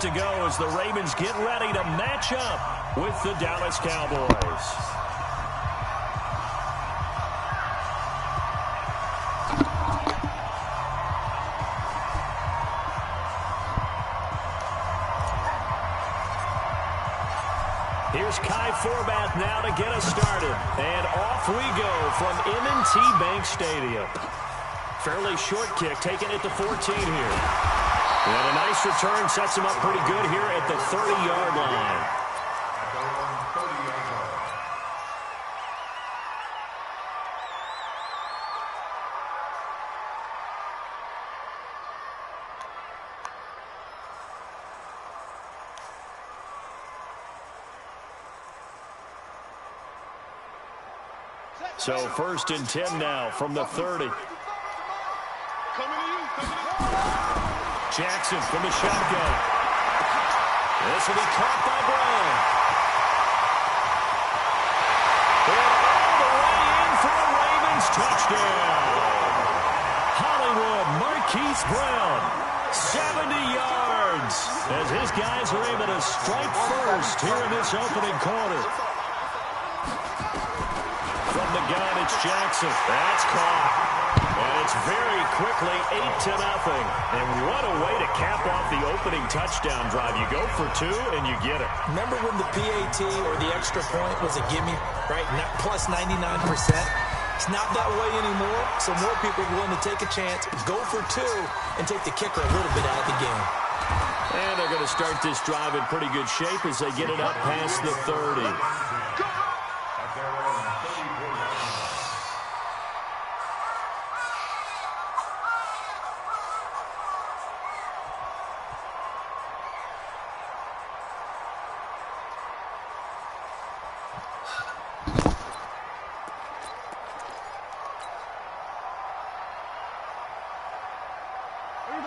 to go as the Ravens get ready to match up with the Dallas Cowboys. Here's Kai Forbath now to get us started. And off we go from M&T Bank Stadium. Fairly short kick, taking it to 14 here. And a nice return sets him up pretty good here at the 30-yard line. So 1st and 10 now from the 30. Jackson from the shotgun. This will be caught by Brown. And all the way in for a Ravens touchdown. Hollywood Marquise Brown, 70 yards, as his guys are able to strike first here in this opening quarter. From the gun, it's Jackson. That's caught. And it's very quickly 8-0. And what a way to cap off the opening touchdown drive. You go for 2 and you get it. Remember when the PAT or the extra point was a gimme, right? Plus 99%. It's not that way anymore, so more people are willing to take a chance, go for 2, and take the kicker a little bit out of the game. And they're going to start this drive in pretty good shape as they get it up past the 30.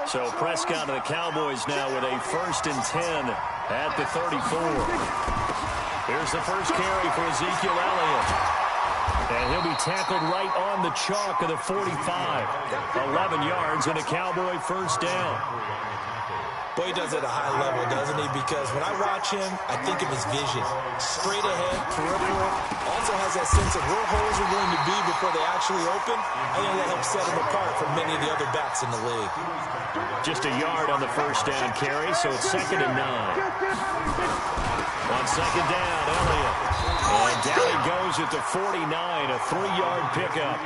So Prescott and the Cowboys now with a 1st and 10 at the 34. Here's the first carry for Ezekiel Elliott. And he'll be tackled right on the chalk of the 45. 11 yards and a Cowboy 1st down. Boy, he does it at a high level, doesn't he? Because when I watch him, I think of his vision. Straight ahead, peripheral. Also has that sense of where holes are going to be before they actually open. I think that helps set him apart from many of the other backs in the league. Just a yard on the 1st down carry, so it's 2nd and 9. On 2nd down, Elliott. And down he goes at the 49, a 3-yard pickup.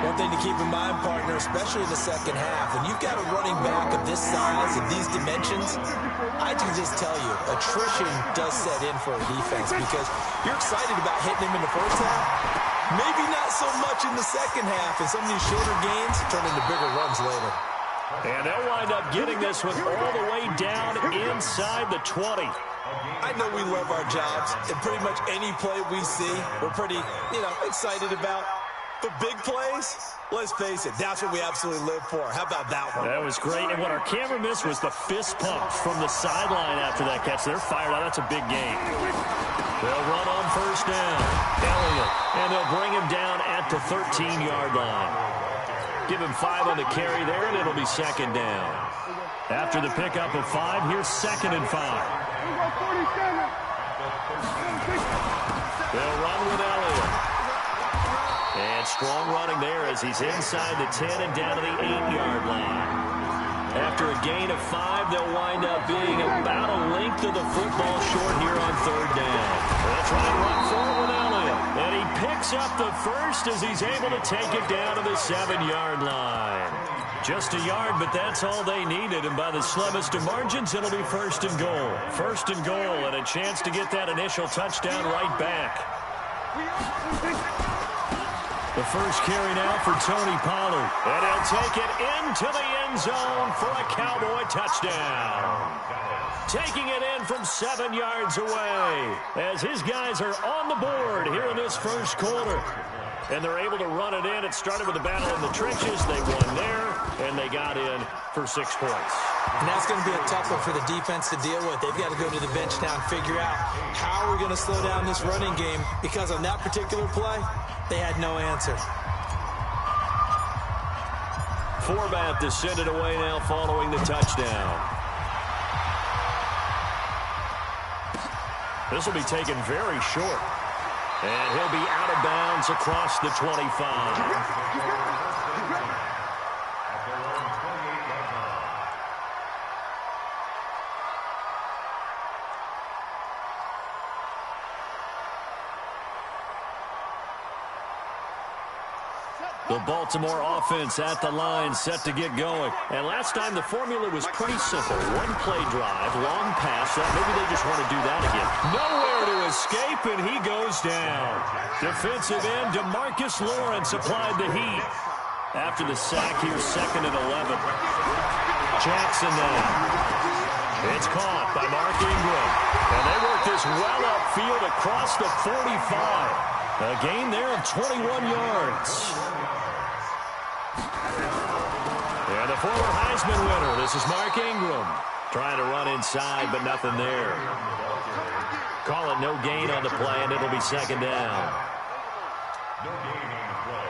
One thing to keep in mind, partner, especially in the second half, when you've got a running back of this size and these dimensions, I can just tell you, attrition does set in for a defense because you're excited about hitting him in the first half. Maybe not so much in the second half, and some of these shorter gains turn into bigger runs later. And they'll wind up getting this one all the way down inside the 20. I know we love our jobs, and pretty much any play we see, we're pretty, excited about. But big plays, let's face it, that's what we absolutely live for. How about that one? That was great. And what our camera missed was the fist pump from the sideline after that catch. They're fired out. That's a big game. They'll run on 1st down. Elliott. And they'll bring him down at the 13-yard line. Give him 5 on the carry there, and it'll be 2nd down. After the pickup of 5, here's 2nd and 5. They'll run with Elliott. And strong running there as he's inside the 10 and down to the 8-yard line. After a gain of 5, they'll wind up being about a length of the football short here on 3rd down. They'll try and run forward with Elliott. And he picks up the first as he's able to take it down to the 7-yard line. Just a yard, but that's all they needed. And by the slimmest of margins, it'll be 1st and goal. 1st and goal and a chance to get that initial touchdown right back. The first carry now for Tony Pollard. And he'll take it into the end zone for a Cowboy touchdown. Taking it in from 7 yards away as his guys are on the board here in this first quarter. And they're able to run it in. It started with a battle in the trenches. They won there, and they got in for 6 points. And that's going to be a tough one for the defense to deal with. They've got to go to the bench now and figure out how we're going to slow down this running game, because on that particular play, they had no answer. Forbath descended away now following the touchdown. This will be taken very short. And he'll be out of bounds across the 25. The Baltimore offense at the line, set to get going. And last time the formula was pretty simple. One play drive, long pass. Maybe they just want to do that again. Nowhere to escape, and he goes down. Defensive end DeMarcus Lawrence applied the heat. After the sack, here's 2nd and 11. Jackson now. It's caught by Mark Ingram. And they work this well upfield across the 45. A gain there of 21 yards. And the former Heisman winner, this is Mark Ingram. Trying to run inside, but nothing there. Call it no gain on the play, and it'll be 2nd down. No gain on the play.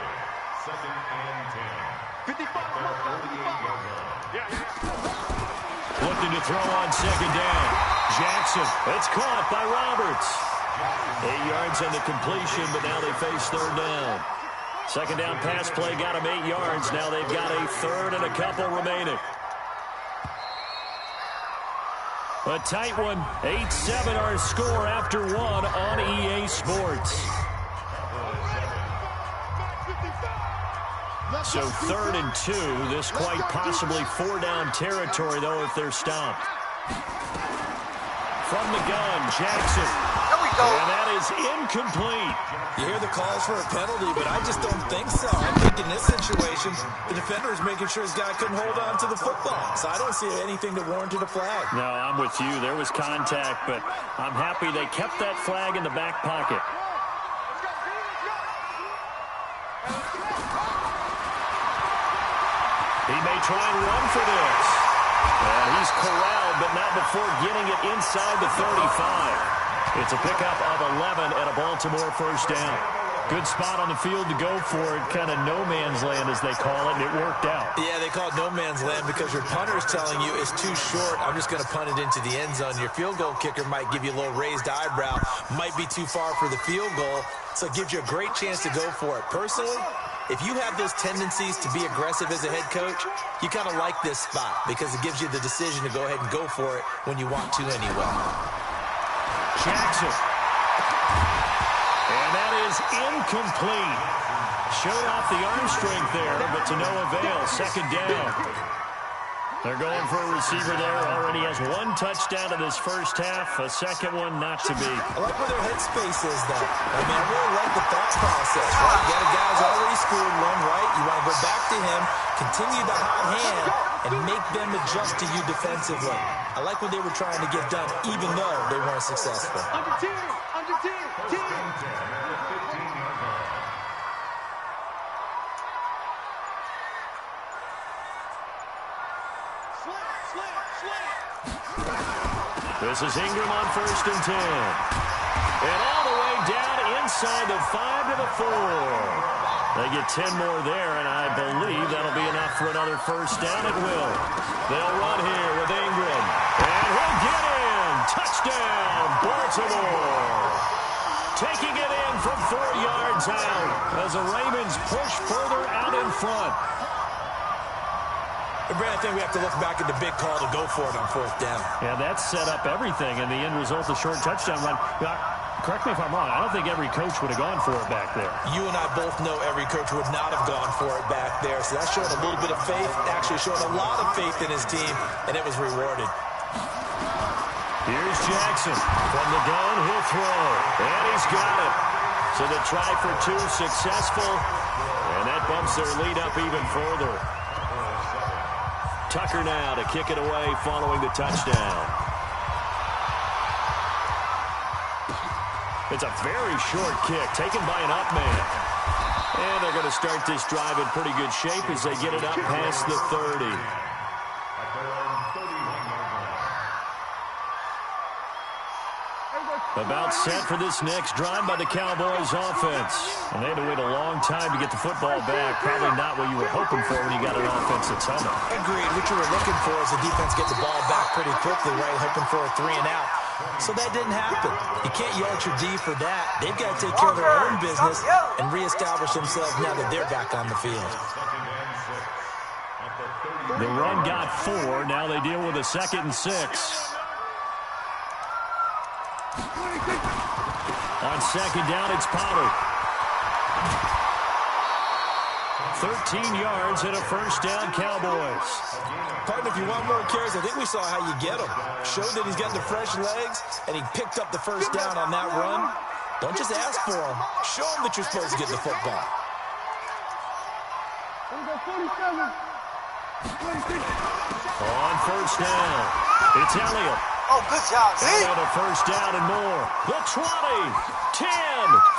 2nd and 10. 55. Looking to throw on 2nd down. Jackson, it's caught by Roberts. 8 yards on the completion, but now they face 3rd down. 2nd down pass play got them 8 yards. Now they've got a 3rd and a couple remaining. A tight one. 8-7 our score after 1 on EA Sports. So 3rd and 2. This quite possibly 4-down territory, though, if they're stopped. From the gun, Jackson. And that is incomplete. You hear the calls for a penalty, but I just don't think so. I think in this situation, the defender is making sure his guy couldn't hold on to the football. So I don't see anything that warranted a flag. No, I'm with you. There was contact, but I'm happy they kept that flag in the back pocket. He may try and run for this. And he's corralled, but not before getting it inside the 35. It's a pickup of 11 and a Baltimore 1st down. Good spot on the field to go for it. Kind of no man's land, as they call it, and it worked out. Yeah, they call it no man's land because your punter is telling you it's too short. I'm just going to punt it into the end zone. Your field goal kicker might give you a little raised eyebrow. Might be too far for the field goal, so it gives you a great chance to go for it. Personally, if you have those tendencies to be aggressive as a head coach, you kind of like this spot because it gives you the decision to go ahead and go for it when you want to anyway. Jackson. And that is incomplete. Showed off the arm strength there, but to no avail. 2nd down. They're going for a receiver there. Already has 1 touchdown in this 1st half. A 2nd one not to be. I like where their headspace is, though. I mean, I really like the thought process, right? You got a guy who's already scored one, right? You want to go back to him, continue the hot hand, and make them adjust to you defensively. I like what they were trying to get done, even though they weren't successful. Under 10. This is Ingram on 1st and 10. And all the way down inside the 5 to the 4. They get 10 more there, and I believe that'll be enough for another 1st down. It will. They'll run here with Ingram. And he'll get in. Touchdown, Baltimore. Taking it in from 4 yards out as the Ravens push further out in front. Brad, I think we have to look back at the big call to go for it on 4th down. Yeah, that set up everything, and the end result, the short touchdown run. Correct me if I'm wrong. I don't think every coach would have gone for it back there. You and I both know every coach would not have gone for it back there. So that showed a little bit of faith, actually showed a lot of faith in his team, and it was rewarded. Here's Jackson. From the gun, he'll throw. And he's got it. So the try for 2 successful, and that bumps their lead up even further. Tucker now to kick it away following the touchdown. It's a very short kick taken by an up man. And they're going to start this drive in pretty good shape as they get it up past the 30. About set for this next drive by the Cowboys offense. And they had to wait a long time to get the football back. Probably not what you were hoping for when you got an offense that's humming. Agreed. What you were looking for is the defense get the ball back pretty quickly, right? Hoping for a 3 and out. So that didn't happen. You can't yell at your D for that. They've got to take care of their own business and reestablish themselves now that they're back on the field. The run got 4. Now they deal with a 2nd and 6. On 2nd down, it's Pollard. 13 yards and a 1st down, Cowboys. Partner, if you want more carries, I think we saw how you get him. Showed that he's got the fresh legs, and he picked up the 1st down on that run. Don't just ask for him. Show him that you're supposed to get the football. On 1st down, it's Elliott. Oh, good job. And a 1st down and more. The 20, 10,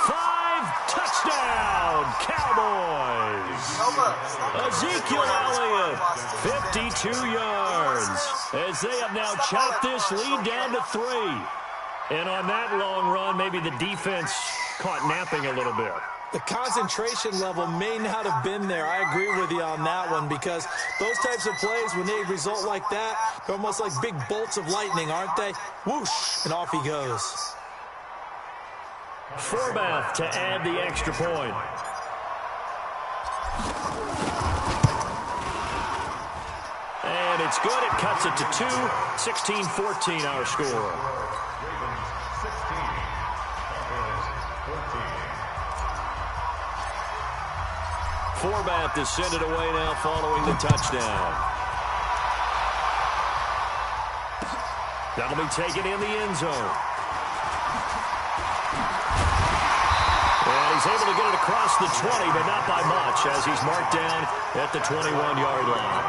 5, touchdown, Cowboys. Ezekiel Elliott, 52 yards, as they have now chopped this lead down to 3. And on that long run, maybe the defense caught napping a little bit. The concentration level may not have been there. I agree with you on that one, because those types of plays, when they result like that, they're almost like big bolts of lightning, aren't they? Whoosh, and off he goes. Forbath to add the extra point. And it's good. It cuts it to 2. 16-14 our score. Forbath to send it away now following the touchdown. That'll be taken in the end zone. And he's able to get it across the 20, but not by much, as he's marked down at the 21-yard line.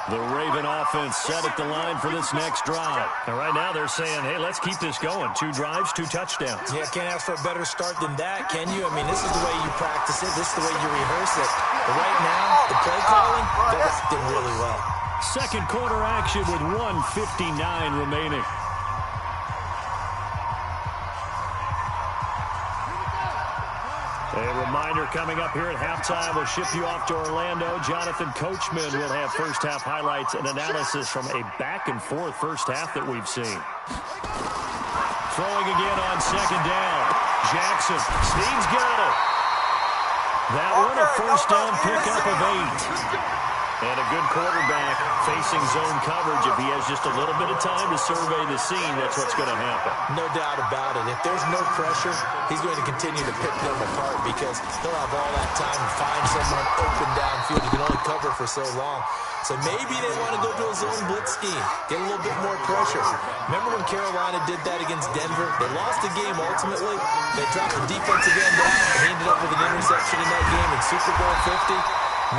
The Raven offense set at the line for this next drive. And right now they're saying, hey, let's keep this going. 2 drives, 2 touchdowns. Yeah, can't ask for a better start than that, can you? I mean, this is the way you practice it. This is the way you rehearse it. But right now, the play calling, they're doing really well. Second quarter action with 1:59 remaining. A reminder coming up here at halftime. We'll ship you off to Orlando. Jonathan Coachman will have first-half highlights and analysis from a back-and-forth first half that we've seen. Throwing again on 2nd down. Jackson. Steve's got it. That one a first down pickup of 8. And a good quarterback facing zone coverage. If he has just a little bit of time to survey the scene, that's what's going to happen. No doubt about it. If there's no pressure, he's going to continue to pick them apart, because he'll have all that time to find someone open downfield. He can only cover for so long. So maybe they want to go to a zone blitz scheme, get a little bit more pressure. Remember when Carolina did that against Denver? They lost the game ultimately. They dropped the defensive end down and ended up with an interception in that game in Super Bowl 50.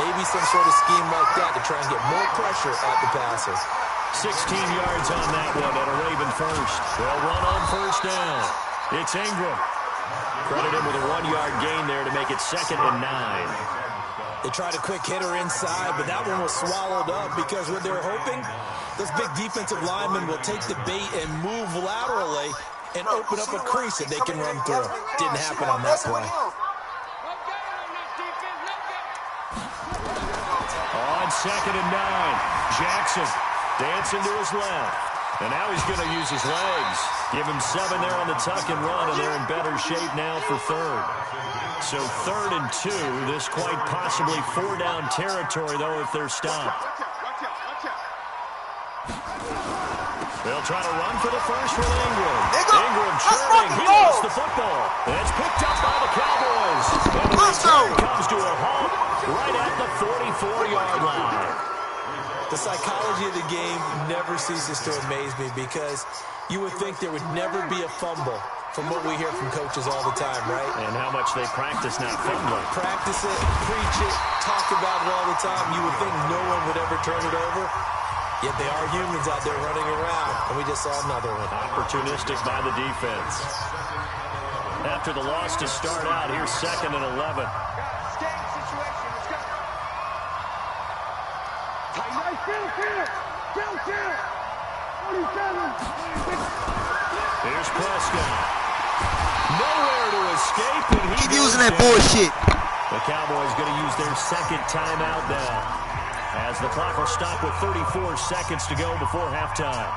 Maybe some sort of scheme like that to try and get more pressure at the passer. 16 yards on that one at a Raven first. They'll run on 1st down. It's Ingram. Credit him with a 1-yard gain there to make it 2nd and 9. They tried a quick hitter inside, but that one was swallowed up, because what they're hoping, those big defensive linemen will take the bait and move laterally and open up a crease that they can run through. Didn't happen on that play. On 2nd and 9, Jackson dancing to his left. And now he's going to use his legs. Give him 7 there on the tuck and run, and they're in better shape now for 3rd. So 3rd and 2. This quite possibly 4-down territory, though, if they're stopped. They'll try to run for the first with Ingram. Ingram churning. He lost the football. And it's picked up by the Cowboys. And the return comes to a halt right at the 44-yard line. The psychology of the game never ceases to amaze me, because you would think there would never be a fumble from what we hear from coaches all the time, right? And how much they practice not fumbling. Practice it, preach it, talk about it all the time. You would think no one would ever turn it over. Yet they are humans out there running around, and we just saw another one. Opportunistic by the defense. After the loss to start out, here's 2nd and 11. Here's Prescott. Nowhere to escape, and keep using that bullshit. The Cowboys going to use their 2nd timeout now, as the clock will stop with 34 seconds to go before halftime.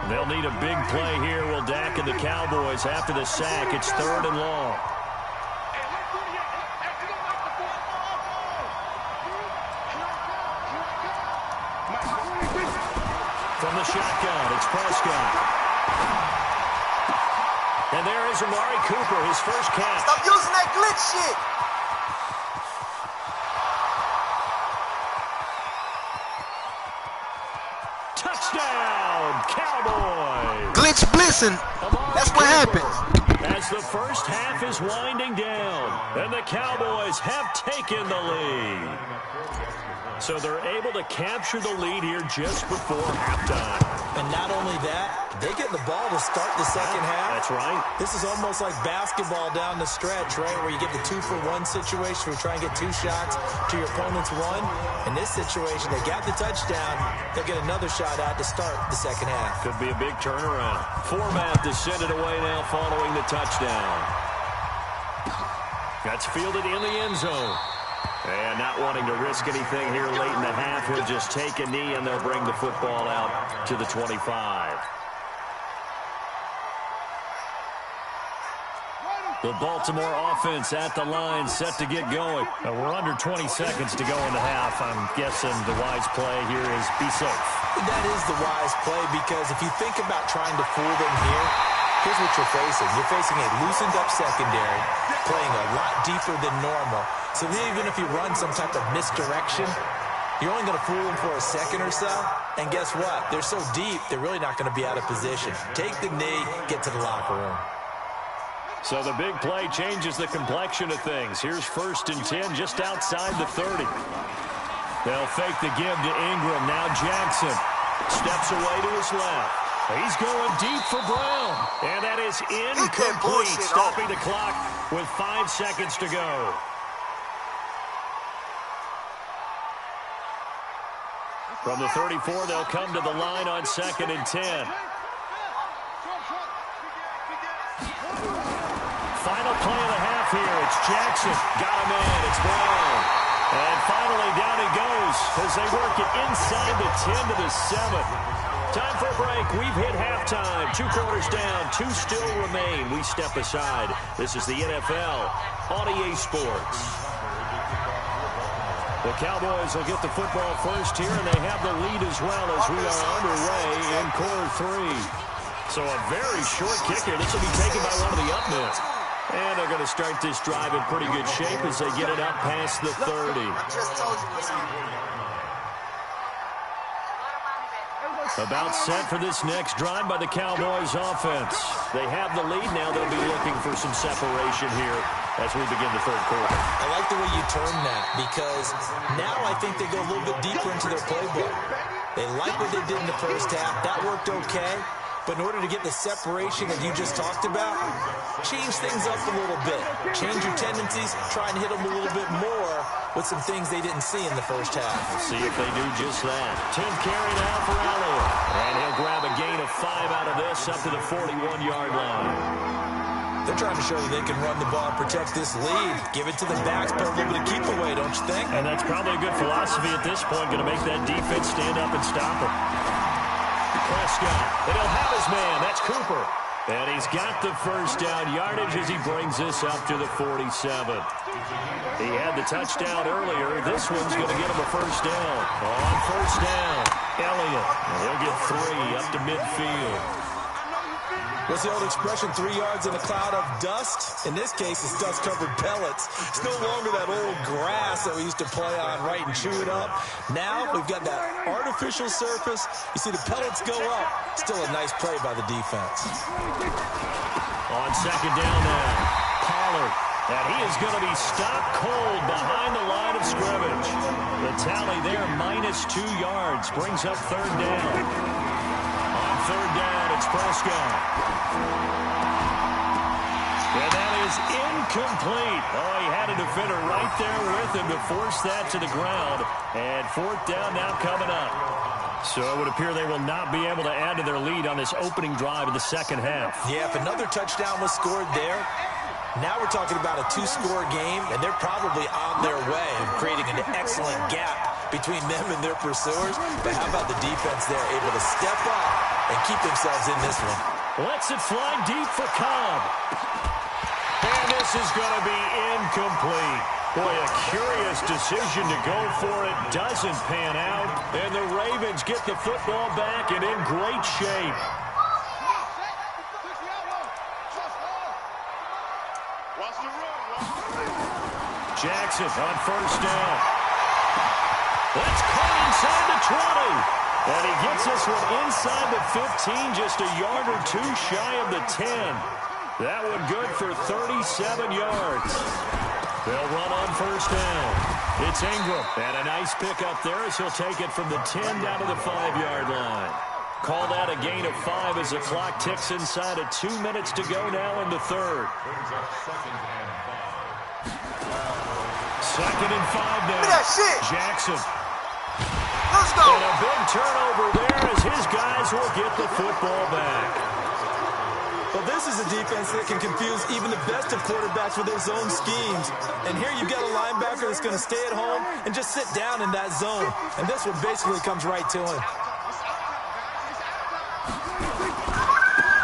They'll need a big play here. Will Dak and the Cowboys after the sack. It's 3rd and long. From the shotgun, it's Prescott. And there is Amari Cooper, his first catch. Stop using that glitch shit. Touchdown, Cowboys. Glitch blissing. That's what happened. As the first half is winding down, and the Cowboys have taken the lead. So they're able to capture the lead here just before halftime. And not only that, they get the ball to start the second half. That's right. This is almost like basketball down the stretch, right, where you get the 2-for-1 situation where you try and get 2 shots to your opponent's 1. In this situation, they got the touchdown. They'll get another shot out to start the second half. Could be a big turnaround. Format to send it away now following the touchdown. That's fielded in the end zone. And not wanting to risk anything here late in the half, he'll just take a knee and they'll bring the football out to the 25. The Baltimore offense at the line, set to get going. We're under 20 seconds to go in the half. I'm guessing the wise play here is be safe. That is the wise play, because if you think about trying to fool them here, here's what you're facing. You're facing a loosened up secondary, playing a lot deeper than normal. So even if you run some type of misdirection, you're only going to fool them for a second or so. And guess what? They're so deep, they're really not going to be out of position. Take the knee, get to the locker room. So the big play changes the complexion of things. Here's 1st and 10 just outside the 30. They'll fake the give to Ingram. Now Jackson steps away to his left. He's going deep for Brown. And that is incomplete, stopping the clock with 5 seconds to go. From the 34, they'll come to the line on 2nd and 10. Final play of the half here. It's Jackson. Got him in. It's Brown. And finally down he goes as they work it inside the 10 to the 7. Time for a break. We've hit halftime. 2 quarters down. 2 still remain. We step aside. This is the NFL on EA Sports. The Cowboys will get the football first here, and they have the lead as well as we are underway in quarter 3. So a very short kick here. This will be taken by one of the up men. And they're going to start this drive in pretty good shape as they get it up past the 30. About set for this next drive by the Cowboys offense. They have the lead now. They'll be looking for some separation here as we begin the 3rd quarter. I like the way you term that, because now I think they go a little bit deeper into their playbook. They like what they did in the first half. That worked okay. But in order to get the separation that you just talked about, change things up a little bit. Change your tendencies, try and hit them a little bit more with some things they didn't see in the first half. We'll see if they do just that. 10th carry now for Elliott. And he'll grab a gain of 5 out of this up to the 41-yard line. They're trying to show that they can run the ball and protect this lead. Give it to the backs, put a little bit of keep away, don't you think? And that's probably a good philosophy at this point, going to make that defense stand up and stop them. Prescott, and he'll have his man. That's Cooper. And he's got the first down yardage as he brings this up to the 47. He had the touchdown earlier. This one's going to get him a first down. On first down, Elliott. And he'll get 3 up to midfield. What's the old expression, 3 yards in a cloud of dust? In this case, it's dust-covered pellets. It's no longer that old grass that we used to play on, right, and chew it up. Now we've got that artificial surface. You see the pellets go up. Still a nice play by the defense. On 2nd down now, Pollard. And he is going to be stopped cold behind the line of scrimmage. The tally there, -2 yards, brings up 3rd down. On 3rd down, it's Prescott. And that is incomplete. Oh, he had a defender right there with him to force that to the ground. And 4th down now coming up. So it would appear they will not be able to add to their lead on this opening drive of the second half. Yeah, if another touchdown was scored there, now we're talking about a 2-score game, and they're probably on their way of creating an excellent gap between them and their pursuers. But how about the defense there, able to step up and keep themselves in this one? Lets it fly deep for Cobb. And this is going to be incomplete. Boy, a curious decision to go for it. Doesn't pan out. And the Ravens get the football back and in great shape. Jackson on first down. That's caught inside the 20. And he gets this one inside the 15, just a yard or two shy of the 10. That one good for 37 yards. They'll run on first down. It's Ingram. And a nice pick up there as he'll take it from the 10 down to the 5-yard line. Call that a gain of 5 as the clock ticks inside of 2 minutes to go now in the third. Second and 5 now. Look at that shit. Jackson. Let's go. And a big turnover there as his guys will get the football back. Well, this is a defense that can confuse even the best of quarterbacks with their zone schemes. And here you've got a linebacker that's going to stay at home and just sit down in that zone. And this one basically comes right to him.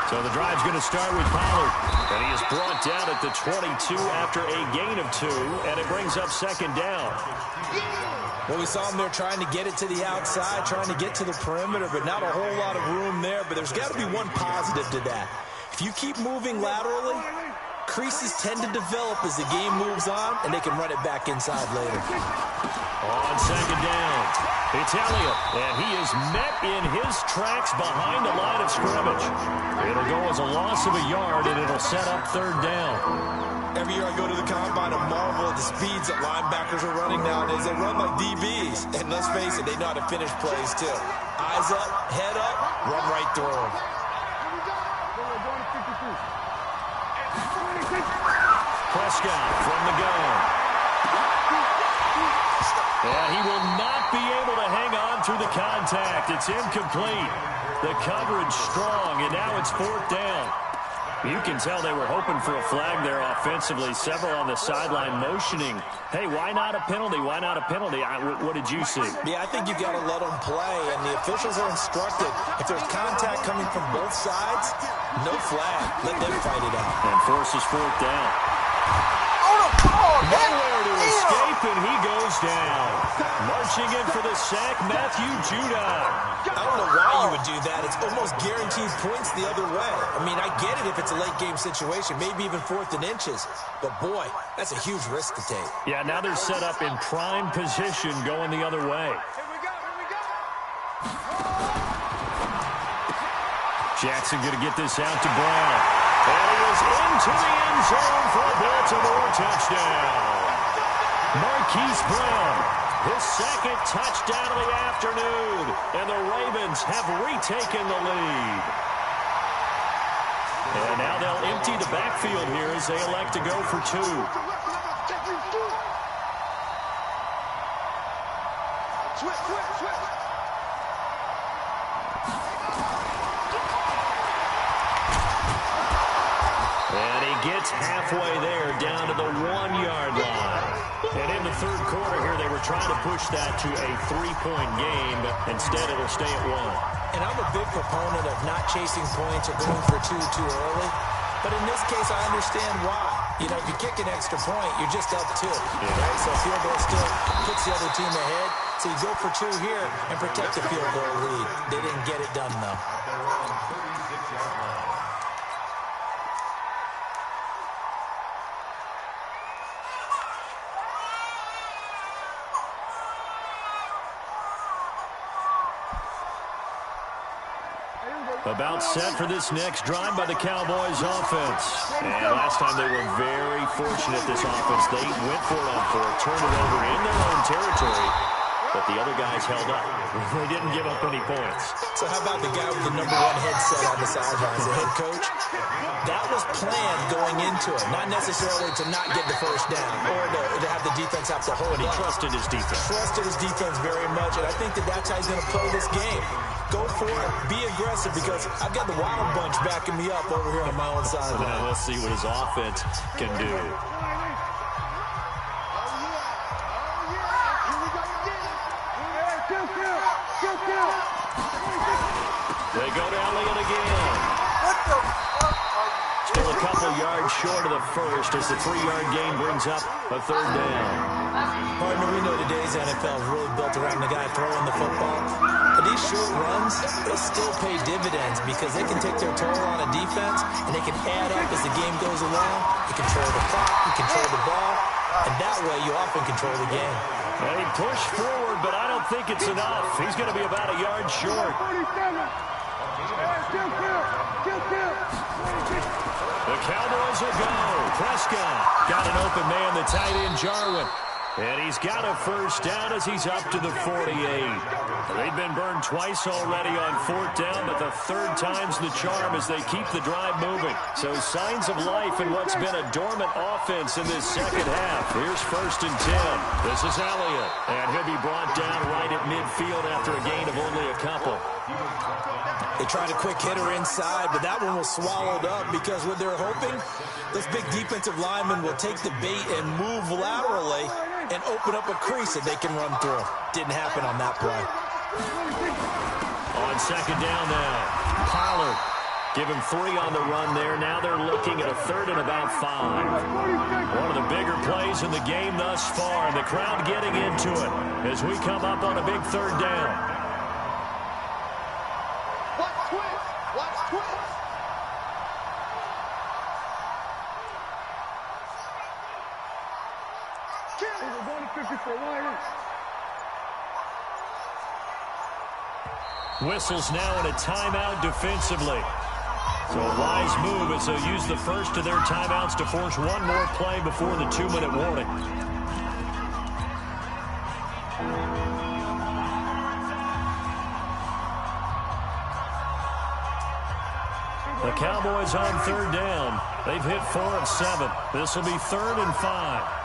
So the drive's going to start with Pollard. And he is brought down at the 22 after a gain of 2. And it brings up second down. Well, we saw him there trying to get it to the outside, trying to get to the perimeter, but not a whole lot of room there. But there's got to be one positive to that. If you keep moving laterally, creases tend to develop as the game moves on, and they can run it back inside later. On second down, it's Elliott, and he is met in his tracks behind the line of scrimmage. It'll go as a loss of a yard, and it'll set up third down. Every year I go to the combine and marvel at the speeds that linebackers are running nowadays. They run like DBs, and let's face it, they know how to finish plays too. Eyes up, head up, run right through them. Prescott from the gun. And he will not be able to hang on through the contact. It's incomplete. The coverage strong, and now it's fourth down. You can tell they were hoping for a flag there offensively. Several on the sideline motioning, hey, why not a penalty? Why not a penalty? What did you see? Yeah, I think you got to let them play, and the officials are instructed. If there's contact coming from both sides, no flag. Let them fight it out. And forces fourth down. Nowhere to escape, and he goes down. Marching in for the sack, Matthew Judon. I don't know why you would do that. It's almost guaranteed points the other way. I mean, I get it if it's a late-game situation, maybe even 4th and inches. But, boy, that's a huge risk to take. Yeah, now they're set up in prime position going the other way. Jackson going to get this out to Brown. And he is into the end zone for a Baltimore touchdown. Marquise Brown, his second touchdown of the afternoon. And the Ravens have retaken the lead. And now they'll empty the backfield here as they elect to go for 2. And he gets halfway there down to the 1-yard line. And in the third quarter here, they were trying to push that to a 3-point game, but instead it'll stay at 1. And I'm a big proponent of not chasing points or going for 2 too early. But in this case, I understand why. You know, if you kick an extra point, you're just up 2. Right? So field goal still puts the other team ahead. So you go for 2 here and protect the field goal lead. They didn't get it done, though. About set for this next drive by the Cowboys offense. And last time they were very fortunate, this offense. They went for it on 4, turned it over in their own territory, but the other guys held up. They didn't give up any points. So how about the guy with the #1 headset on the sidelines, the head coach? That was planned going into it, not necessarily to not get the first down or to have the defense have to hold But he up. trusted his defense. Trusted his defense very much, and I think that's how he's going to play this game. Go for it, be aggressive, because I've got the Wild Bunch backing me up over here on my own sideline. Now we'll see what his offense can do. They go to Elliott again. What the fuck are you? Still a couple yards short of the first as the 3-yard gain brings up a third down. Partner, we know today's NFL is really built around the guy throwing the football. But these short runs, they still pay dividends because they can take their toll on a defense and they can add up as the game goes along. You control the clock, you control the ball, and that way you often control the game. And he pushed forward, but I don't think it's enough. He's going to be about a yard short. The Cowboys will go. Prescott got an open man, the tight end Jarwin. And he's got a first down as he's up to the 48. They've been burned twice already on 4th down, but the third time's the charm as they keep the drive moving. So signs of life in what's been a dormant offense in this second half. Here's 1st and 10. This is Elliott. And he'll be brought down right at midfield after a gain of only a couple. They tried a quick hitter inside, but that one was swallowed up because what they're hoping, this big defensive lineman will take the bait and move laterally and open up a crease that they can run through. Didn't happen on that play. On 2nd down now, Pollard. Give him 3 on the run there. Now they're looking at a 3rd and about 5. One of the bigger plays in the game thus far, and the crowd getting into it as we come up on a big 3rd down. Whistles now in a timeout defensively. So a wise move as they'll use the first of their timeouts to force one more play before the 2-minute warning. The Cowboys on 3rd down. They've hit 4 of 7. This will be 3rd and 5.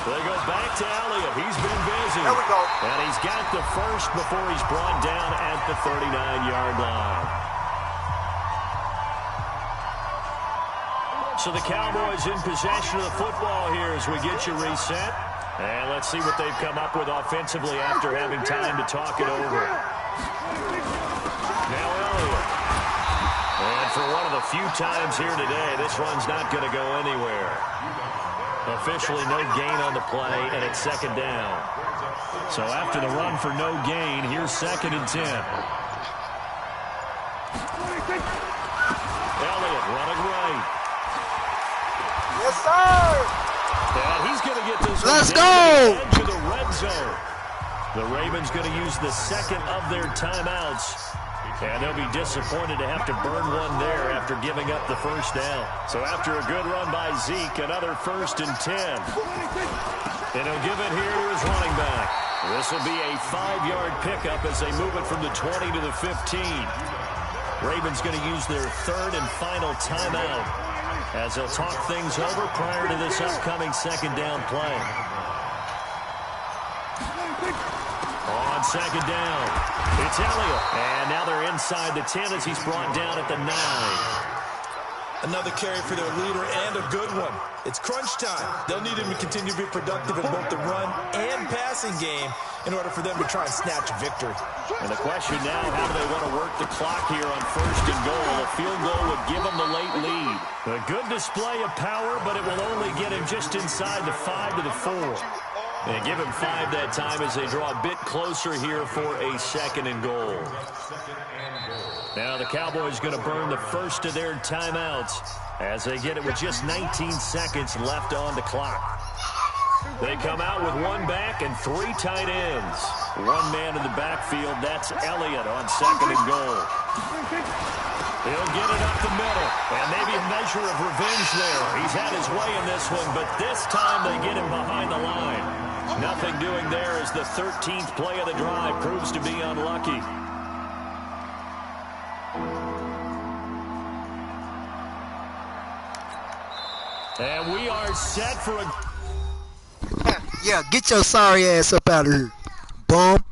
They go back to Elliott. He's been busy. There we go. And he's got the first before he's brought down at the 39-yard line. So the Cowboys in possession of the football here as we get you reset. And let's see what they've come up with offensively after having time to talk it over. Now Elliott. And for one of the few times here today, this run's not going to go anywhere. Officially no gain on the play, and it's 2nd down. So after the run for no gain, here's 2nd and 10. Elliott running right. Yes, sir. And he's going to get this Let's one go. to the edge of the red zone. The Ravens going to use the second of their timeouts. And they'll be disappointed to have to burn one there after giving up the first down. So after a good run by Zeke, another 1st and 10. And he'll give it here to his running back. This will be a 5-yard pickup as they move it from the 20 to the 15. Ravens going to use their 3rd and final timeout as they'll talk things over prior to this upcoming 2nd down play. On 2nd down, it's Elliott. And now they're inside the 10 as he's brought down at the 9. Another carry for their leader and a good one. It's crunch time. They'll need him to continue to be productive in both the run and passing game in order for them to try and snatch victory. And the question now, how do they want to work the clock here on 1st and goal? A field goal would give them the late lead. A good display of power, but it will only get him just inside the 5 to the 4. And give him 5 that time as they draw a bit closer here for a 2nd and goal. Now the Cowboys going to burn the first of their timeouts as they get it with just 19 seconds left on the clock. They come out with 1 back and 3 tight ends. 1 man in the backfield, that's Elliott on 2nd and goal. He'll get it up the middle, and maybe a measure of revenge there. He's had his way in this one, but this time they get him behind the line. Nothing doing there as the 13th play of the drive proves to be unlucky. And we are set for a... Yeah, get your sorry ass up out of here, bum.